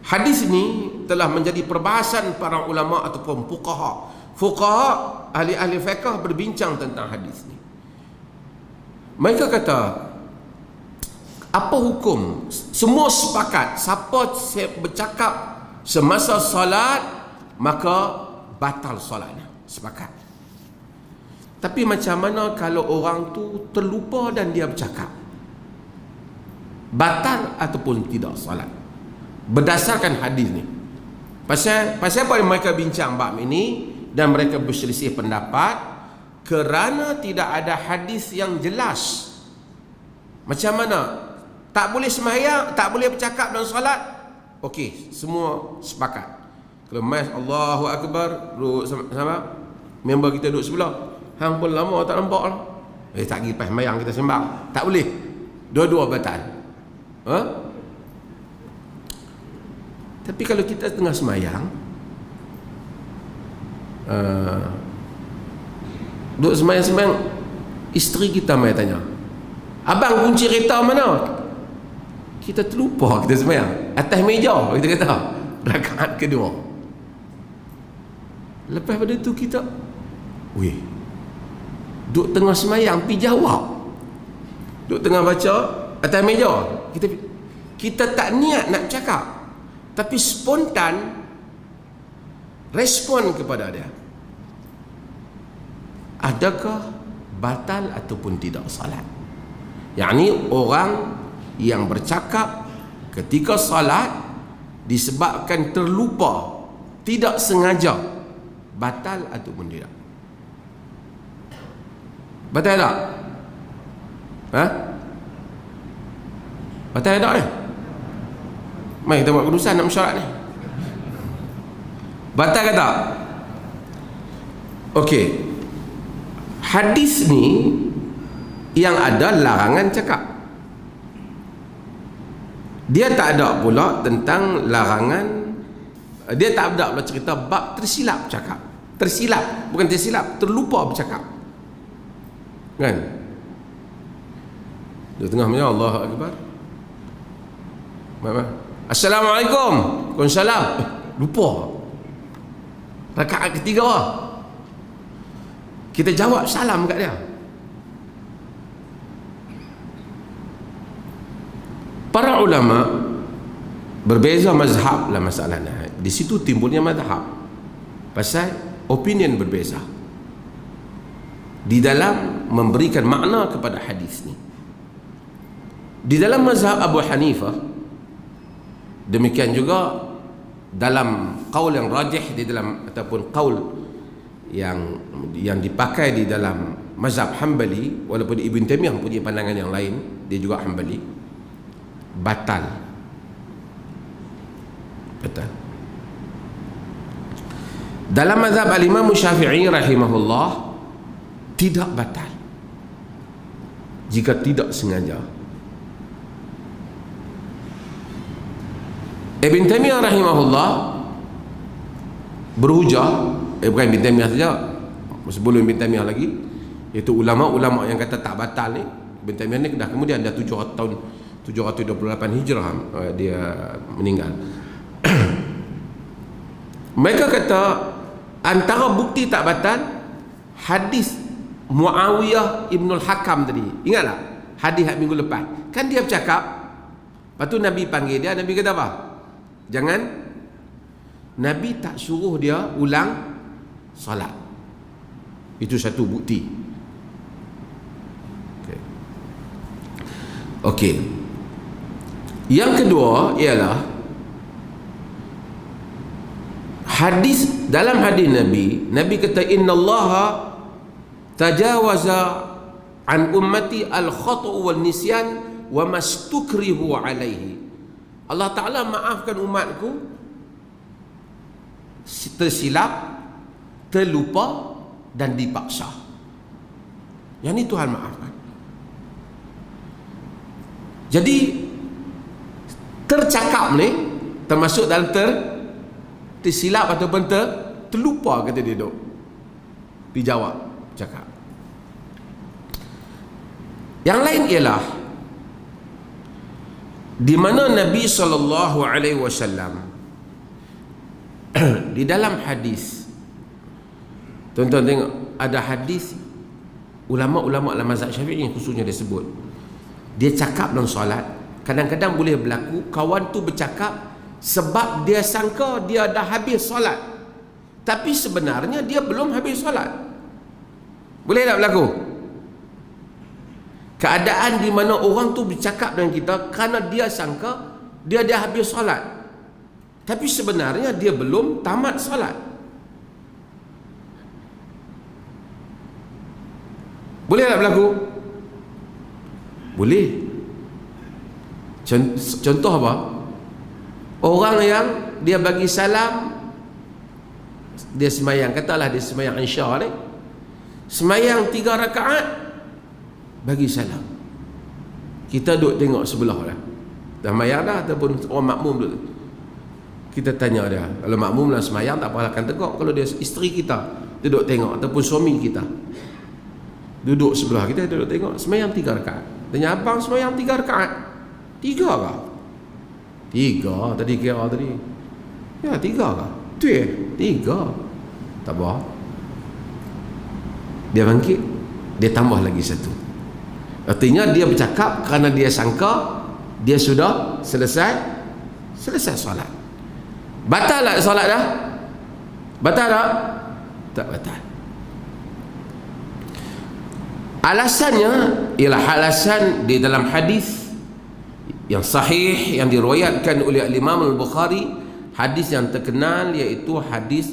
Hadis ini telah menjadi perbahasan para ulama ataupun fuqaha. Fuqaha, ahli-ahli fiqh berbincang tentang hadis ini. Mereka kata, apa hukum? Semua sepakat, siapa bercakap semasa salat maka batal salatnya. Sepakat. Tapi macam mana kalau orang tu terlupa dan dia bercakap? Batal ataupun tidak salat? Berdasarkan hadis ni. Pasal apa yang mereka bincang bab ini dan mereka berselisih pendapat kerana tidak ada hadis yang jelas. Macam mana? Tak boleh sembahyang, tak boleh bercakap dalam solat. Okey, semua sepakat. Kalau mas Allahu Akbar, duduk sama member kita duduk sebelah. Hang pun lama tak nampak lah. Tak pergi pas sembahyang kita sembang. Tak boleh. Dua-dua batal. Ha? Tapi kalau kita tengah semayang, duduk semayang-semayang, isteri kita mai tanya, abang kunci kereta mana? Kita terlupa kita semayang atas meja, kita kata rakaat kedua. Lepas pada tu kita duduk tengah semayang pergi jawab, duduk tengah baca atas meja, kita tak niat nak cakap, tapi spontan respon kepada dia. Adakah batal ataupun tidak salat? Yakni orang yang bercakap ketika salat disebabkan terlupa, tidak sengaja, batal ataupun tidak? Batal tak? Ha? Batal tak ni? Mari kita buat keputusan nak mesyuarat ni. Batal ke tak? Okey. Hadis ni yang ada larangan cakap. Dia tak ada pula tentang larangan. Dia tak ada pula cerita bab tersilap cakap. Tersilap, bukan tersilap, terlupa bercakap. Kan? Di tengah mana Allahu Akbar. Assalamualaikum. Waalaikumsalam. Lupa. Rakaat ketiga. Kita jawab salam kat dia. Para ulama berbeza mazhab dalam masalah ni. Di situ timbulnya mazhab. Pasal opinion berbeza di dalam memberikan makna kepada hadis ni. Di dalam mazhab Abu Hanifah, demikian juga dalam qaul yang rajih di dalam ataupun qaul yang dipakai di dalam mazhab Hanbali, walaupun Ibn Taimiyah punya pandangan yang lain, dia juga Hanbali, batal. Dalam mazhab al-Imam Syafi'i rahimahullah, tidak batal jika tidak sengaja. Ibn Taimiyah rahimahullah berhujah, bukan Ibn Taimiyah saja, sebelum Ibn Taimiyah lagi, iaitu ulama-ulama yang kata tak batal ni. Ibn Taimiyah ni dah kemudian dah 700 tahun 728 Hijrah dia meninggal. Mereka kata antara bukti tak batal hadis Muawiyah Ibnul Hakam tadi. Ingat tak hadis minggu lepas? Kan dia bercakap, lepas tu Nabi panggil dia, Nabi kata apa? Jangan. Nabi tak suruh dia ulang salat. Itu satu bukti. Okey. Yang kedua ialah hadis, dalam hadis Nabi kata innallaha tajawaza an ummati al-khata' wal nisyan wa mastukrihu alaihi. Allah Ta'ala maafkan umatku tersilap, terlupa dan dipaksa. Yang ni Tuhan maafkan. Jadi tercakap ni termasuk dalam tersilap ataupun terlupa, kata dia duk dijawab cakap. Yang lain ialah di mana Nabi SAW Di dalam hadis, tuan-tuan tengok, ada hadis ulama-ulama dalam mazhab Syafi'i khususnya dia sebut, dia cakap dalam solat, kadang-kadang boleh berlaku kawan tu bercakap sebab dia sangka dia dah habis solat, tapi sebenarnya dia belum habis solat. Boleh tak berlaku? Keadaan di mana orang tu bercakap dengan kita kerana dia sangka dia dah habis solat, tapi sebenarnya dia belum tamat solat. Boleh tak berlaku? Boleh. Contoh apa? Orang yang dia bagi salam, dia semayang, katalah dia semayang Isya ni, semayang 3 rakaat, bagi salam. Kita duduk tengok sebelah dah semayang dah, ataupun orang makmum duduk, kita tanya dia. Kalau makmum lah semayang tak apalah, akan tegak. Kalau dia isteri kita duduk tengok, ataupun suami kita duduk sebelah kita, duduk tengok semayang 3 rakaat, tanya, abang semayang 3 rakaat? 3 kah? 3 tadi kira tadi. Ya 3 kah? Tu 3. Tak apa. Dia bangkit, dia tambah lagi 1. Artinya dia bercakap kerana dia sangka dia sudah selesai solat. Batal tak solat dah? Batal tak? Tak batal. Alasannya ialah alasan di dalam hadis yang sahih yang diriwayatkan oleh Imam Al-Bukhari, hadis yang terkenal, iaitu hadis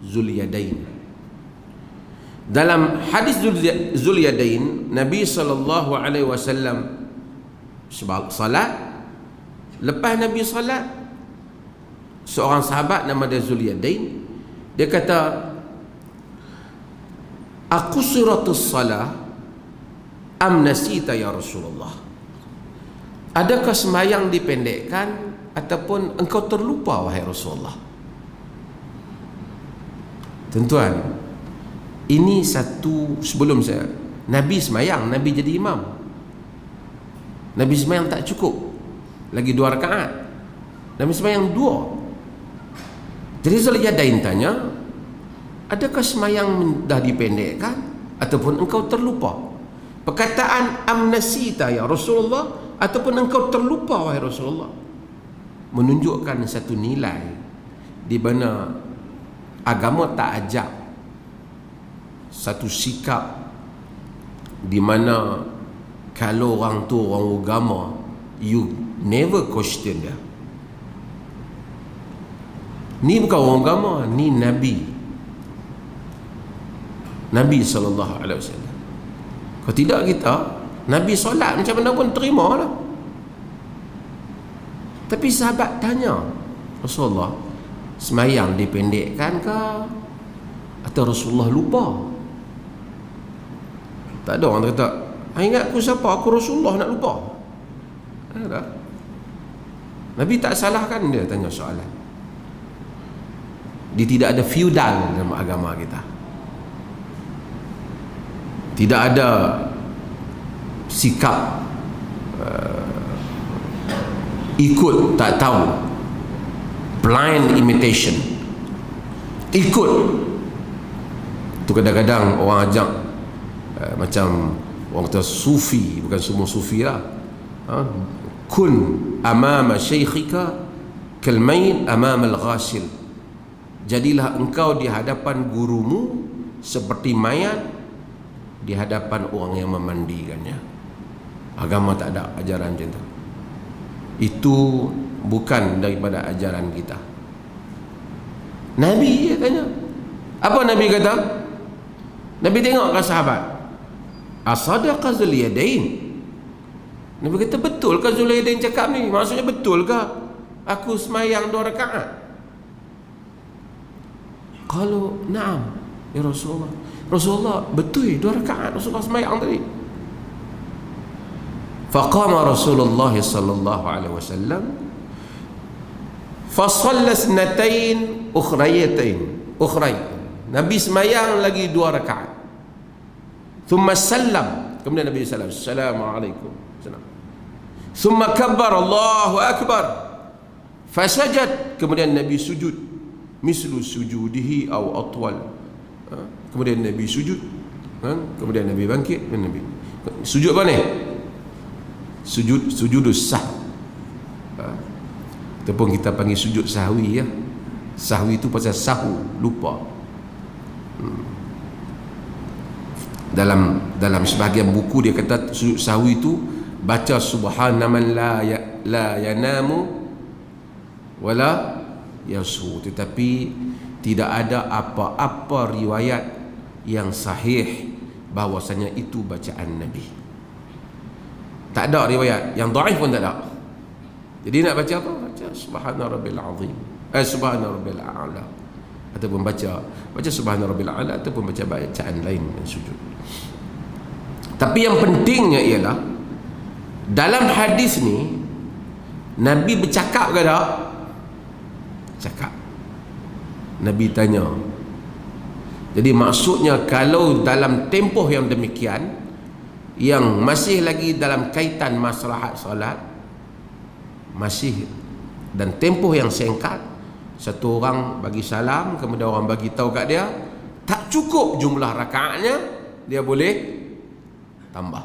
Zulyadain. Dalam hadis Zulyadain, Nabi SAW salat, lepas Nabi salat, seorang sahabat nama dia Zulyadain, dia kata, aku suratus salah am nasita ya Rasulullah, adakah sembahyang dipendekkan ataupun engkau terlupa wahai Rasulullah? Tuan-tuan, ini satu, sebelum saya, Nabi sembahyang, Nabi jadi imam, Nabi sembahyang tak cukup lagi 2 rakaat, Nabi sembahyang 2. Jadi Zulyadain tanya, adakah sembahyang dah dipendekkan ataupun engkau terlupa? Perkataan amnasita ya Rasulullah ataupun engkau terlupa wahai Rasulullah menunjukkan satu nilai di mana agama tak ajak satu sikap di mana kalau orang tu orang agama, you never question dia. Ni bukan orang agama, ni Nabi SAW. Kalau tidak kita, Nabi solat macam mana pun terima lah. Tapi sahabat tanya, Rasulullah, semayang dipendekkan ke atau Rasulullah lupa? Tak ada orang kata, ingat aku siapa? Aku Rasulullah nak lupa. Ada. Nabi tak salahkan dia tanya soalan. Dia tidak ada feudal dalam agama kita. Tidak ada sikap ikut tak tahu, blind imitation. Ikut tu kadang-kadang orang ajak macam orang kata sufi, bukan semua sufi lah, kun amama syekhika kalmain amama al-ghasil, jadilah engkau di hadapan gurumu seperti mayat di hadapan orang yang memandikannya. Agama tak ada ajaran macam tu. Itu bukan daripada ajaran kita. Nabi dia tanya, apa Nabi kata? Nabi tengok ke sahabat, asadaqa Zulyadain? Nabi kata, betul ke Zulyadain cakap ni? Maksudnya betul ke aku semayang 2 rakaat? Kalau na'am ya Rasulullah, betul 2 rakaat Rasulullah semayang tadi. Faqama Rasulullah sallallahu alaihi wasallam fa shalla snatain ukhray. Nabi semayang lagi 2 rakaat. Thumma sallam, kemudian Nabi sallam, assalamualaikum. Thumma kabbar Allahu akbar. Fasajad, kemudian Nabi sujud mislu sujudihi aw atwal. Kemudian Nabi sujud, kemudian Nabi bangkit, dan Nabi sujud apa ni? Sujudus sah. Ataupun kita panggil sujud sahwi ya. Sahwi itu pasal sahu, lupa. Dalam sebahagian buku dia kata sujud sahwi itu baca subhana man la yanamu wala yasu, tetapi tidak ada apa-apa riwayat yang sahih bahawasanya itu bacaan Nabi. Tak ada riwayat, yang dhaif pun tak ada. Jadi nak baca apa? Baca subhana rabbil azim, subhana rabbil a'la, ataupun baca subhana rabbil a'la, ataupun baca bacaan lain dan sujud. Tapi yang pentingnya ialah dalam hadis ni Nabi bercakap ke tak? Cakap. Nabi tanya. Jadi maksudnya kalau dalam tempoh yang demikian, yang masih lagi dalam kaitan maslahat solat, masih dan tempoh yang singkat, satu orang bagi salam, kemudian orang bagi tahu kat dia tak cukup jumlah rakaatnya, dia boleh tambah.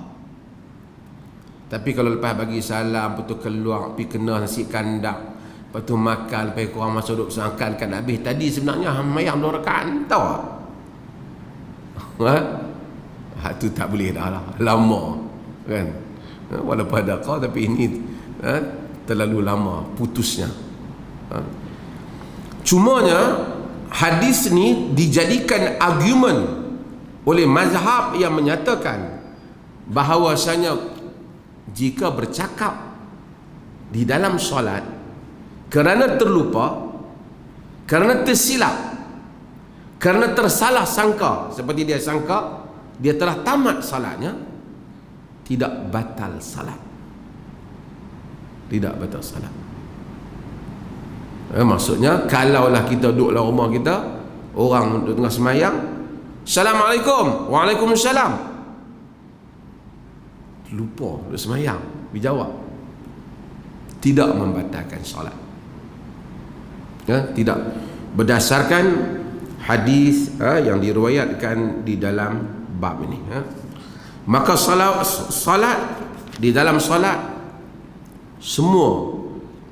Tapi kalau lepas bagi salam, lepas tu keluar pergi kena nasi kandang, lepas tu makan, lepas korang masuk duduk sangkan kan habis, tadi sebenarnya mayang 2 rakaat, tahu tak? Itu tak boleh dah lah, lama kan, walaupun ada kau, tapi ini terlalu lama putusnya. Cumanya hadis ni dijadikan argumen oleh mazhab yang menyatakan bahawasanya jika bercakap di dalam solat kerana terlupa, kerana tersilap, kerana tersalah sangka, seperti dia sangka dia telah tamat salatnya, tidak batal salat. Tidak batal salat. Maksudnya kalaulah kita duduk dalam rumah kita, orang duduk tengah semayang, Assalamualaikum, Waalaikumsalam, lupa duduk semayang, dijawab, tidak membatalkan salat. Tidak, berdasarkan hadis yang diriwayatkan di dalam bab ini. Maka salat, di dalam salat semua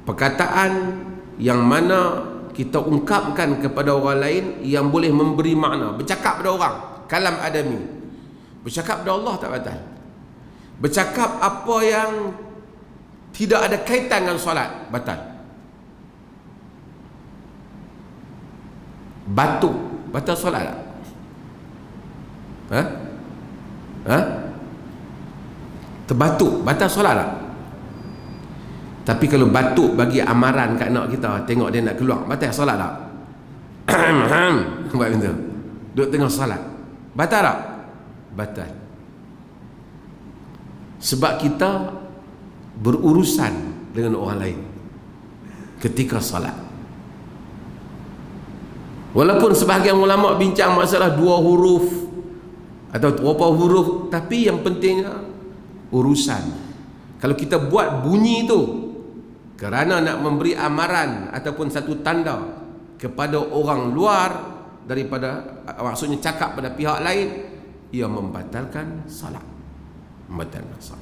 perkataan yang mana kita ungkapkan kepada orang lain yang boleh memberi makna, bercakap pada orang, kalam adami, bercakap pada Allah tak batal. Bercakap apa yang tidak ada kaitan dengan solat, batal. Batuk, batal solat tak? Terbatuk, batal solat tak? Tapi kalau batuk bagi amaran kat anak kita, tengok dia nak keluar, batal solat tak? Buat macam tu, duduk tengah solat, batal tak? Batal. Sebab kita berurusan dengan orang lain ketika solat. Walaupun sebahagian ulama bincang masalah 2 huruf atau berapa huruf, tapi yang pentingnya urusan. Kalau kita buat bunyi itu kerana nak memberi amaran ataupun satu tanda kepada orang luar daripada, maksudnya cakap pada pihak lain, ia membatalkan salat. Membatalkan salat.